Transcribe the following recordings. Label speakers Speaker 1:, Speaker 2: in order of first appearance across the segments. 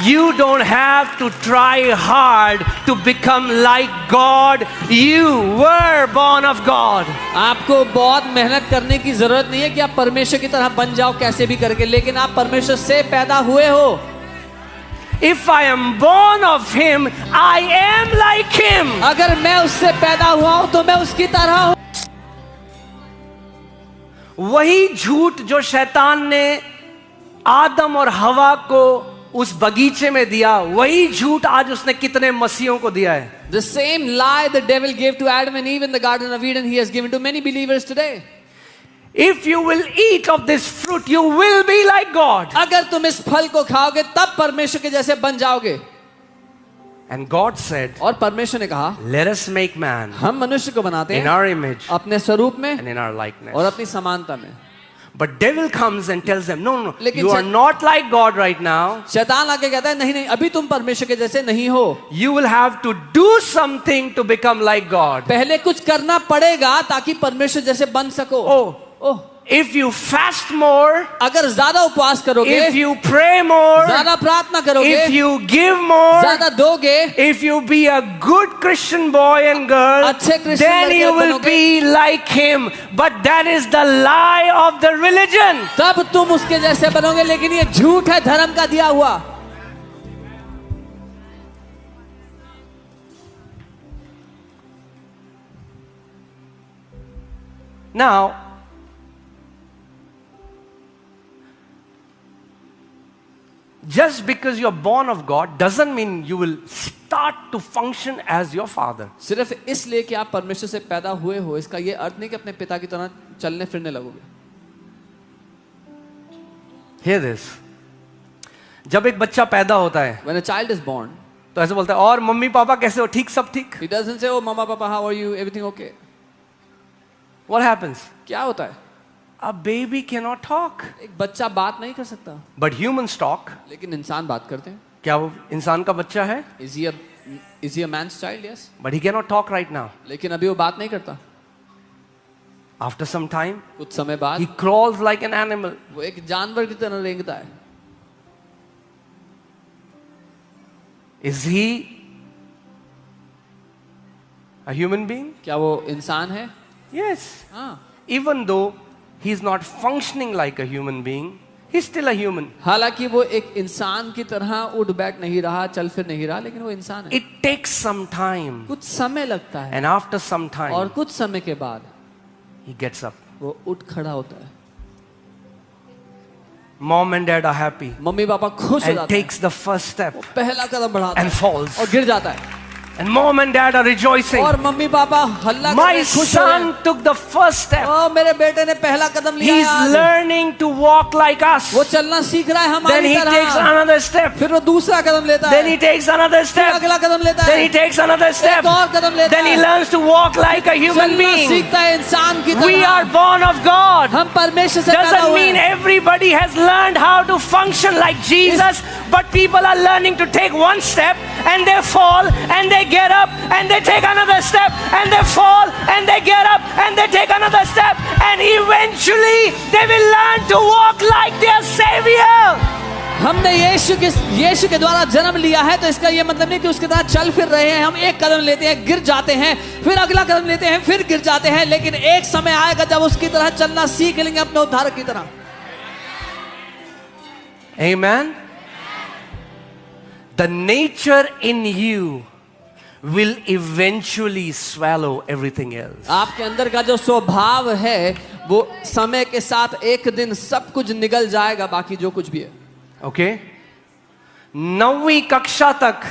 Speaker 1: You don't have to try hard to become like God. You were born of God.
Speaker 2: आपको बहुत मेहनत करने की जरूरत नहीं है कि आप परमेश्वर की तरह बन जाओ कैसे भी करके, लेकिन आप परमेश्वर से पैदा हुए हो.
Speaker 1: If I am born of Him, I am like Him.
Speaker 2: अगर मैं उससे पैदा हुआ हूं तो मैं उसकी तरह हूं.
Speaker 1: वही झूठ जो शैतान ने आदम और हवा को उस बगीचे में दिया, वही झूठ आज उसने कितने मसीहों को दिया है.
Speaker 2: The same lie the devil gave to Adam and Eve in the Garden of Eden, he has given to many believers today.
Speaker 1: If you will eat of this fruit, you will be like God.
Speaker 2: अगर तुम इस फल को खाओगे तब परमेश्वर के जैसे बन जाओगे.
Speaker 1: And God said,
Speaker 2: और परमेश्वर ने कहा,
Speaker 1: let us make man
Speaker 2: हम मनुष्य को बनाते
Speaker 1: in
Speaker 2: हैं
Speaker 1: our image
Speaker 2: अपने स्वरूप में
Speaker 1: and in our likeness.
Speaker 2: और अपनी समानता में.
Speaker 1: But devil comes and tells them, no,
Speaker 2: लेकिन
Speaker 1: you are not like God right now.
Speaker 2: शैतान आके कहता है नहीं नहीं अभी तुम परमेश्वर के जैसे नहीं हो.
Speaker 1: You will have to do something to become like God.
Speaker 2: पहले कुछ करना पड़ेगा ताकि परमेश्वर जैसे बन सको. ओह,
Speaker 1: if you fast more,
Speaker 2: अगर ज्यादा उपवास करोगे,
Speaker 1: if you pray more,
Speaker 2: ज्यादा प्रार्थना करोगे,
Speaker 1: if you give more,
Speaker 2: ज्यादा दोगे,
Speaker 1: if you be a good Christian boy and girl,
Speaker 2: अच्छे क्रिश्चियन
Speaker 1: then
Speaker 2: लड़के
Speaker 1: you will
Speaker 2: बनोगे,
Speaker 1: be like Him. But that is the lie of the religion.
Speaker 2: तब तुम उसके जैसे बनोगे, लेकिन ये झूठ है धर्म का दिया हुआ.
Speaker 1: Now, just because you're born of God doesn't mean you will start to function as your father.
Speaker 2: सिर्फ इसलिए कि आप परमेश्वर से पैदा हुए हो, इसका ये अर्थ नहीं कि अपने पिता की तरह चलने फिरने लगोगे.
Speaker 1: Hear this. जब एक बच्चा पैदा होता है,
Speaker 2: When a child is born,
Speaker 1: तो ऐसे बोलता है, और मम्मी पापा कैसे हो? ठीक, सब ठीक.
Speaker 2: he doesn't say, "Oh, mama, papa, how are you? Everything okay?"
Speaker 1: What happens?
Speaker 2: क्या होता है?
Speaker 1: A baby cannot talk.
Speaker 2: एक बच्चा बात नहीं कर सकता,
Speaker 1: But humans talk.
Speaker 2: लेकिन इंसान बात करते हैं.
Speaker 1: क्या वो इंसान का बच्चा है?
Speaker 2: Is he a man's child? Yes.
Speaker 1: But he cannot talk right now.
Speaker 2: लेकिन अभी वो बात नहीं करता.
Speaker 1: After some time,
Speaker 2: कुछ समय बाद
Speaker 1: he crawls like an animal.
Speaker 2: वो एक जानवर की तरह रेंगता है.
Speaker 1: Is he a human being?
Speaker 2: क्या वो इंसान है?
Speaker 1: Yes.
Speaker 2: हाँ.
Speaker 1: Even though he's not functioning like a human being, he's still a human.
Speaker 2: हालांकि वो एक इंसान की तरह उठ बैठ नहीं रहा, चल फिर नहीं रहा, लेकिन वो इंसान है.
Speaker 1: It takes some time.
Speaker 2: कुछ समय लगता है.
Speaker 1: And after some time,
Speaker 2: और कुछ समय के बाद
Speaker 1: he gets up.
Speaker 2: वो उठ खड़ा होता है.
Speaker 1: Mom and dad are happy
Speaker 2: mummy papa खुश हो
Speaker 1: and
Speaker 2: जाते हैं.
Speaker 1: takes the first step
Speaker 2: वो पहला कदम बढ़ाता
Speaker 1: and
Speaker 2: है
Speaker 1: falls.
Speaker 2: और गिर जाता है.
Speaker 1: And mom and dad are rejoicing.
Speaker 2: और मम्मी पापा हल्ला कर
Speaker 1: My
Speaker 2: रहे हैं, खुश हो रहे हैं.
Speaker 1: son took the first step.
Speaker 2: ओ मेरे बेटे ने पहला कदम लिया है
Speaker 1: He's
Speaker 2: आज.
Speaker 1: learning to walk like us.
Speaker 2: वो चलना सीख रहा है
Speaker 1: Then
Speaker 2: हमारी
Speaker 1: he takes
Speaker 2: तरह.
Speaker 1: another step.
Speaker 2: फिर वो दूसरा कदम लेता
Speaker 1: Then
Speaker 2: है.
Speaker 1: he takes another
Speaker 2: फिर
Speaker 1: step.
Speaker 2: अगला कदम लेता
Speaker 1: Then
Speaker 2: है.
Speaker 1: he takes another step.
Speaker 2: एक और कदम लेता
Speaker 1: Then he
Speaker 2: है.
Speaker 1: learns to walk like a human
Speaker 2: चलना
Speaker 1: being.
Speaker 2: सीखता है इंसान की
Speaker 1: We are
Speaker 2: तरह.
Speaker 1: born of God.
Speaker 2: हम परमेश्वर से पैदा
Speaker 1: Doesn't
Speaker 2: हुए
Speaker 1: mean
Speaker 2: हैं.
Speaker 1: everybody has learned how to function like Jesus, but people are learning to take one step and they fall and they get up and they take another step and they fall and they get up and they take another step and eventually they will learn to walk like their Savior.
Speaker 2: हमने यीशु के द्वारा जन्म लिया है, तो इसका ये मतलब नहीं कि उसके तरह चल फिर रहे हैं. हम एक कदम लेते हैं, गिर जाते हैं, फिर अगला कदम लेते हैं, फिर गिर जाते हैं, लेकिन एक समय आएगा जब उसकी तरह चलना सीख लेंगे अपने उद्धारक की तरह.
Speaker 1: Amen. The nature in you will eventually swallow everything else.
Speaker 2: आपके अंदर का जो स्वभाव है वो समय के साथ एक दिन सब कुछ निगल जाएगा, बाकी जो कुछ भी है.
Speaker 1: Okay? 9वीं कक्षा तक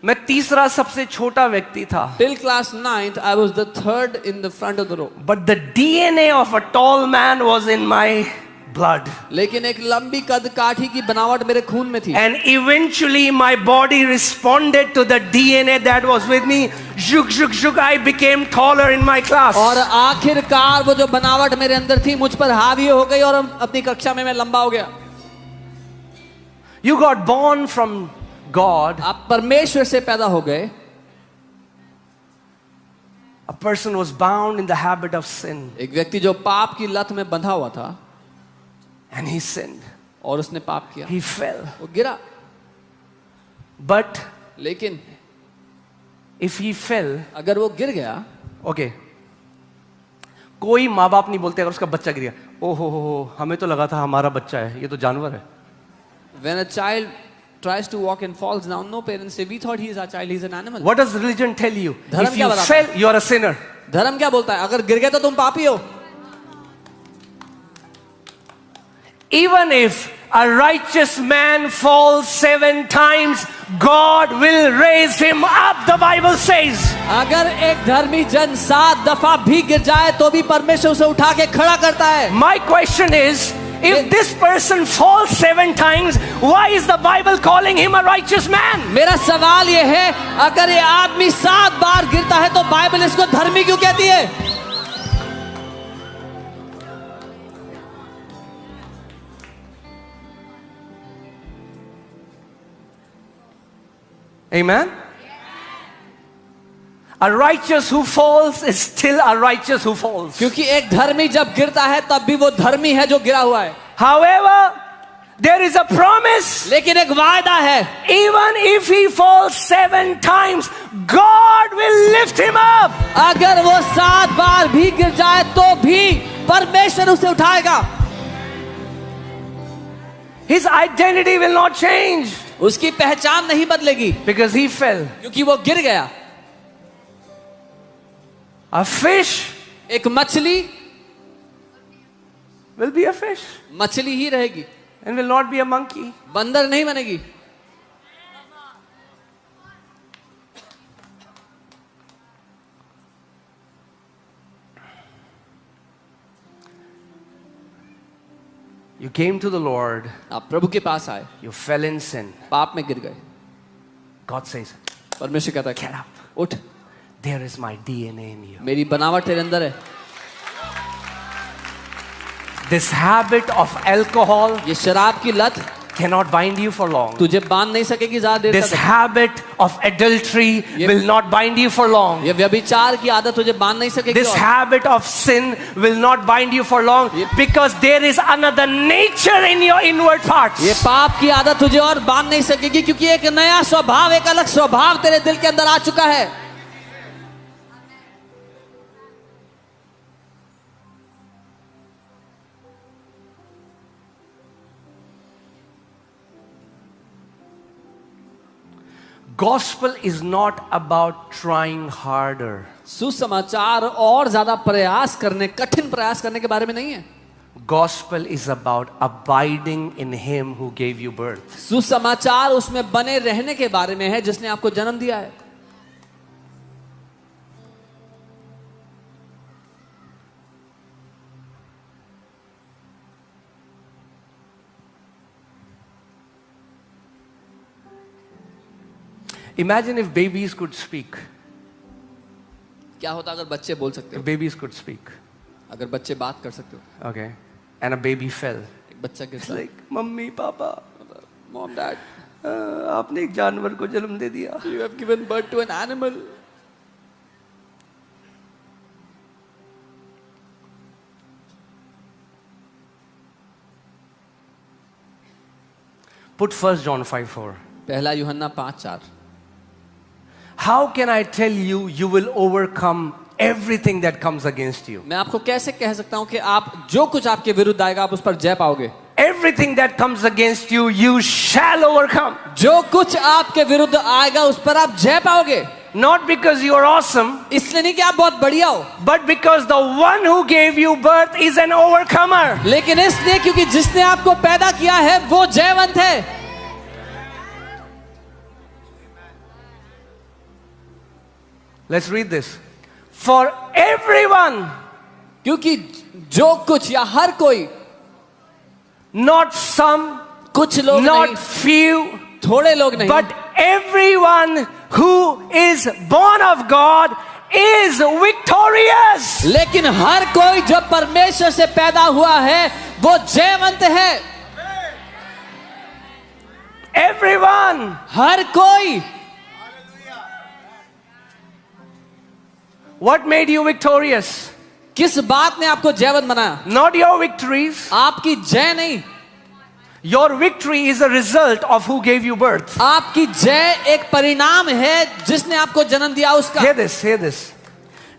Speaker 1: मैं तीसरा सबसे छोटा व्यक्ति था.
Speaker 2: Till class 9th, I was the third in the front of the row.
Speaker 1: But the DNA of a tall man was in my blood.
Speaker 2: लेकिन एक लंबी कद काठी की बनावट मेरे खून में थी.
Speaker 1: And eventually my body responded to the DNA that was with me. Zhuk, zhuk, zhuk, I became taller in my class.
Speaker 2: और आखिरकार वो जो बनावट मेरे अंदर थी मुझ पर हावी हो गई और अपनी कक्षा में मैं लंबा हो गया.
Speaker 1: You got born from God.
Speaker 2: आप परमेश्वर से पैदा हो गए.
Speaker 1: A person was bound in the habit of sin.
Speaker 2: एक व्यक्ति जो पाप की लत में बंधा हुआ था
Speaker 1: And he sinned.
Speaker 2: और उसने पाप किया.
Speaker 1: He fell.
Speaker 2: वो गिरा.
Speaker 1: But
Speaker 2: लेकिन
Speaker 1: if he fell,
Speaker 2: अगर वो गिर गया,
Speaker 1: okay, कोई माँ बाप नहीं बोलते अगर उसका बच्चा गिर गया, ओहो हो, हमें तो लगा था हमारा बच्चा है, ये तो जानवर है.
Speaker 2: when a child tries to walk and falls down, no parents say we thought he is our child, he is an animal.
Speaker 1: What does religion tell you?
Speaker 2: धर्म
Speaker 1: If
Speaker 2: क्या
Speaker 1: you
Speaker 2: बताता
Speaker 1: fell, you are a sinner.
Speaker 2: धर्म क्या बोलता है? अगर गिर गए तो तुम पापी हो.
Speaker 1: Even if a righteous man falls 7 times, God will raise him up, the Bible says.
Speaker 2: अगर एक धर्मी जन 7 दफा भी गिर जाए तो भी परमेश्वर उसे उठा के खड़ा करता है.
Speaker 1: My question is, if this person falls 7 times, why is the Bible calling him a righteous man?
Speaker 2: मेरा सवाल ये है, अगर ये आदमी 7 बार गिरता है तो बाइबल इसको धर्मी क्यों कहती है?
Speaker 1: Amen? A righteous who falls is still a righteous who falls.
Speaker 2: क्योंकि एक धर्मी जब गिरता है तब भी वो धर्मी है जो गिरा हुआ है.
Speaker 1: However, there is a promise.
Speaker 2: लेकिन एक वायदा है,
Speaker 1: Even if he falls 7 times, God will lift him up.
Speaker 2: अगर वो 7 बार भी गिर जाए तो भी परमेश्वर उसे उठाएगा.
Speaker 1: His identity will not change
Speaker 2: उसकी पहचान नहीं बदलेगी
Speaker 1: because he fell.
Speaker 2: क्योंकि वो गिर गया.
Speaker 1: A fish
Speaker 2: एक मछली
Speaker 1: will be a fish
Speaker 2: मछली ही रहेगी,
Speaker 1: and will not be a monkey.
Speaker 2: बंदर नहीं बनेगी.
Speaker 1: You came to the Lord,
Speaker 2: आप प्रभु के पास आए,
Speaker 1: you fell in sin.
Speaker 2: पाप में गिर गए.
Speaker 1: God says,
Speaker 2: परमेश्वर कहता है,
Speaker 1: get up.
Speaker 2: उठ,
Speaker 1: There is my DNA in you.
Speaker 2: मेरी बनावट तेरे अंदर है.
Speaker 1: This habit of alcohol
Speaker 2: ये शराब की लत
Speaker 1: cannot bind you for long.
Speaker 2: तुझे बांध नहीं सकेगी ज्यादा देर
Speaker 1: This
Speaker 2: तक.
Speaker 1: habit of adultery will not bind you for long.
Speaker 2: ये व्यभिचार की आदत तुझे बांध नहीं सकेगी.
Speaker 1: This habit of sin will not bind you for long because there is another nature in your inward parts.
Speaker 2: ये पाप की आदत तुझे और बांध नहीं सकेगी क्योंकि एक नया स्वभाव, एक अलग स्वभाव तेरे दिल के अंदर आ चुका है.
Speaker 1: Gospel is not about trying harder.
Speaker 2: सुसमाचार और ज्यादा प्रयास करने, कठिन प्रयास करने के बारे में नहीं है.
Speaker 1: Gospel is about abiding in Him who gave you birth.
Speaker 2: सुसमाचार उसमें बने रहने के बारे में है जिसने आपको जन्म दिया है.
Speaker 1: Imagine if babies could speak.
Speaker 2: क्या होता अगर बच्चे बोल सकते
Speaker 1: If
Speaker 2: हो?
Speaker 1: babies could speak.
Speaker 2: अगर बच्चे बात कर सकते हो.
Speaker 1: Okay. And a baby fell.
Speaker 2: एक बच्चा
Speaker 1: It's
Speaker 2: गिरता है.
Speaker 1: like, Mummy, Papa,
Speaker 2: Mom, Dad,
Speaker 1: आपने एक जानवर को जन्म दे दिया.
Speaker 2: you have given birth to an animal.
Speaker 1: Put 1 John 5:4.
Speaker 2: पहला यूहन्ना 5:4.
Speaker 1: How can I tell you, you will overcome everything that comes against you?
Speaker 2: मैं आपको कैसे कह सकता हूं कि आप जो कुछ आपके विरुद्ध आएगा आप उस पर जय पाओगे?
Speaker 1: Everything that comes against you, you shall overcome.
Speaker 2: जो कुछ आपके विरुद्ध आएगा उस पर आप जय पाओगे.
Speaker 1: Not because you are awesome,
Speaker 2: इसलिए नहीं कि आप बहुत बढ़िया हो,
Speaker 1: but because the one who gave you birth is an overcomer.
Speaker 2: लेकिन इसलिए क्योंकि जिसने आपको पैदा किया है वो जयवंत है.
Speaker 1: Let's read this. For everyone,
Speaker 2: क्योंकि जो कुछ या हर कोई,
Speaker 1: not some,
Speaker 2: कुछ लोग
Speaker 1: not
Speaker 2: नहीं,
Speaker 1: few,
Speaker 2: थोड़े लोग नहीं,
Speaker 1: but everyone who is born of God is victorious.
Speaker 2: लेकिन हर कोई जो परमेश्वर से पैदा हुआ है वो जयवंत है.
Speaker 1: Everyone.
Speaker 2: हर कोई.
Speaker 1: What made you victorious?
Speaker 2: किस बात ने आपको जयवंत बनाया?
Speaker 1: Not your victories.
Speaker 2: आपकी जय नहीं.
Speaker 1: Your victory is a result of who gave you birth.
Speaker 2: आपकी जय एक परिणाम है जिसने आपको जन्म दिया उसका।
Speaker 1: Hear this, hear this.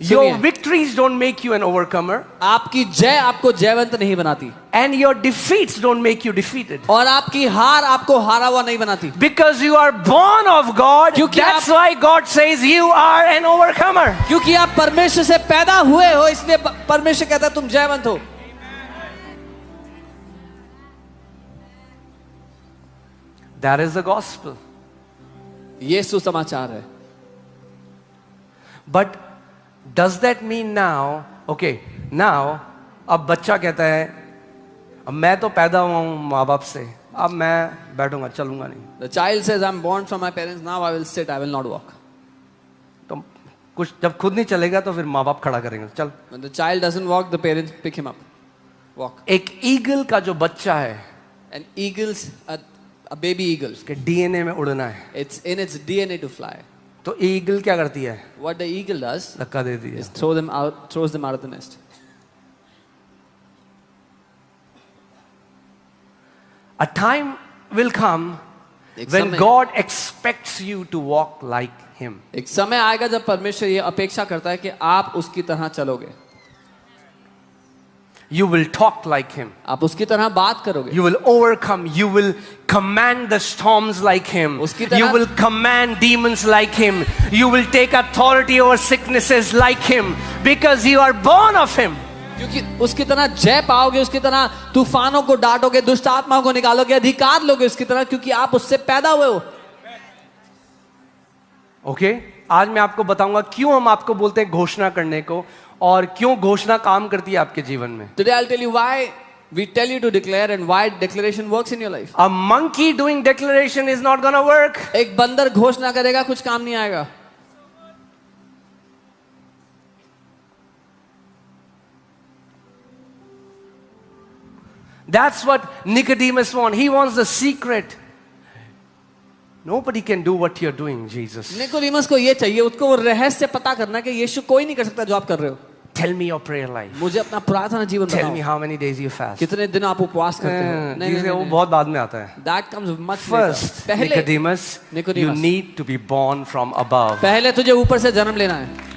Speaker 1: Your victories don't make you an overcomer.
Speaker 2: आपकी जय आपको जयवंत नहीं बनाती।
Speaker 1: And your defeats don't make you defeated.
Speaker 2: और आपकी हार आपको हारा हुआ नहीं बनाती।
Speaker 1: Because you are born of God, that's why God says you are an overcomer.
Speaker 2: क्योंकि आप परमेश्वर से पैदा हुए हो, इसलिए परमेश्वर कहता है तुम जयवंत हो।
Speaker 1: That is the gospel.
Speaker 2: ये सुसमाचार है।
Speaker 1: But does that mean now, okay, now अब बच्चा कहता है अब मैं तो पैदा हुआ हूं माँ बाप से, अब मैं बैठूंगा चलूंगा नहीं।
Speaker 2: The child says, I'm born from my parents, now I will sit, I will not walk.
Speaker 1: तो कुछ जब खुद नहीं चलेगा तो फिर माँ बाप खड़ा करेंगे, चल।
Speaker 2: When the child doesn't walk, the parents pick him up. Walk.
Speaker 1: एक ईगल का जो बच्चा है,
Speaker 2: And eagles, a baby eagle,
Speaker 1: उसके डीएनए में उड़ना है।
Speaker 2: it's in its DNA to fly.
Speaker 1: तो ईगल क्या करती है?
Speaker 2: What the eagle does
Speaker 1: धक्का देती है।
Speaker 2: is throws them out of the nest.
Speaker 1: A time will come when God expects you to walk like Him.
Speaker 2: एक समय आएगा जब परमेश्वर ये अपेक्षा करता है कि आप उसकी तरह चलोगे।
Speaker 1: You will talk like Him.
Speaker 2: आप उसकी तरह बात करोगे।
Speaker 1: You will overcome. You will command the storms like Him. You will command demons like Him. You will take authority over sicknesses like Him because you are born of Him.
Speaker 2: क्योंकि उसकी तरह जय पाओगे, उसकी तरह तूफानों को डांटोगे, दुष्ट आत्माओं को निकालोगे, अधिकार लोगे उसकी तरह, क्योंकि आप उससे पैदा हुए हो।
Speaker 1: ओके, आज मैं आपको बताऊंगा क्यों हम आपको बोलते हैं घोषणा करने को और क्यों घोषणा काम करती है आपके जीवन में।
Speaker 2: Today I'll tell you why we tell you to declare and why declaration works in your life.
Speaker 1: A monkey doing declaration is not gonna work.
Speaker 2: एक बंदर घोषणा करेगा कुछ काम नहीं आएगा।
Speaker 1: That's what Nicodemus wants. He wants the secret. Nobody can do what you're doing, Jesus.
Speaker 2: Nicodemus को ये चाहिए, उसको वो रहस्य पता करना कि यीशु कोई नहीं कर सकता जो आप कर रहे हो।
Speaker 1: Tell me your prayer life.
Speaker 2: मुझे अपना प्रार्थना जीवन बताओ।
Speaker 1: Tell me how many days you fast.
Speaker 2: कितने दिन आप उपवास करते हो?
Speaker 1: नहीं, वो बहुत बाद में आता है।
Speaker 2: That comes much
Speaker 1: First,
Speaker 2: later.
Speaker 1: Nicodemus, you need to be born from above.
Speaker 2: पहले तुझे ऊपर से जन्म लेना है।